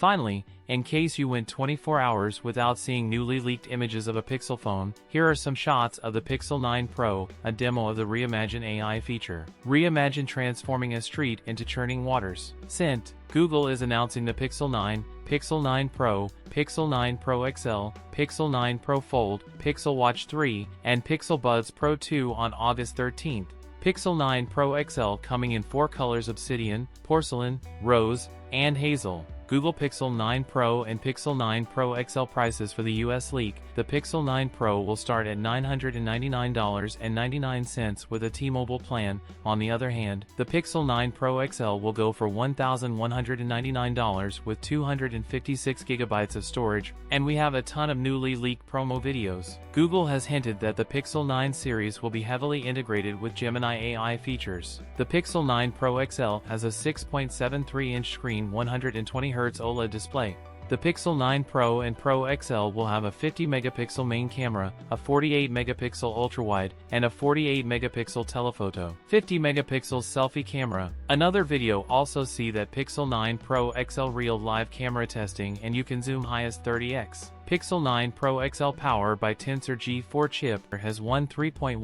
Finally, in case you went 24 hours without seeing newly leaked images of a Pixel phone, here are some shots of the Pixel 9 Pro, a demo of the Reimagine AI feature. Reimagine transforming a street into churning waters. Sent. Google is announcing the Pixel 9, Pixel 9 Pro, Pixel 9 Pro XL, Pixel 9 Pro Fold, Pixel Watch 3, and Pixel Buds Pro 2 on August 13th. Pixel 9 Pro XL coming in 4 colors: obsidian, porcelain, rose, and hazel. Google Pixel 9 Pro and Pixel 9 Pro XL prices for the US leak. The Pixel 9 Pro will start at $999.99 with a T-Mobile plan. On the other hand, the Pixel 9 Pro XL will go for $1,199 with 256 gigabytes of storage, and we have a ton of newly leaked promo videos. Google has hinted that the Pixel 9 series will be heavily integrated with Gemini AI features. The Pixel 9 Pro XL has a 6.73-inch screen, 120Hz OLED display. The Pixel 9 Pro and Pro XL will have a 50-megapixel main camera, a 48-megapixel ultrawide, and a 48-megapixel telephoto. 50-megapixel selfie camera. Another video also see that Pixel 9 Pro XL real live camera testing, and you can zoom high as 30x. Pixel 9 Pro XL powered by Tensor G4 chip has one 3.10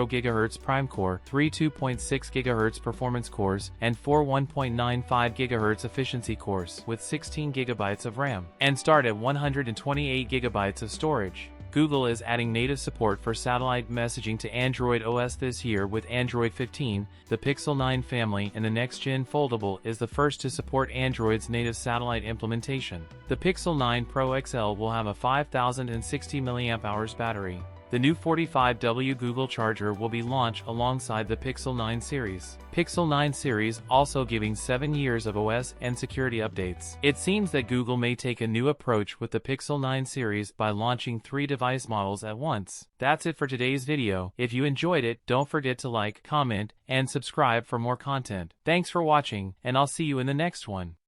GHz prime core, 3 2.6 GHz performance cores, and 4 1.95 GHz efficiency cores with 16 GB of RAM, and start at 128 GB of storage. Google is adding native support for satellite messaging to Android OS this year with Android 15. The Pixel 9 family and the next-gen foldable is the first to support Android's native satellite implementation. The Pixel 9 Pro XL will have a 5060 mAh battery. The new 45W Google charger will be launched alongside the Pixel 9 series. Pixel 9 series also giving 7 years of OS and security updates. It seems that Google may take a new approach with the Pixel 9 series by launching 3 device models at once. That's it for today's video. If you enjoyed it, don't forget to like, comment, and subscribe for more content. Thanks for watching, and I'll see you in the next one.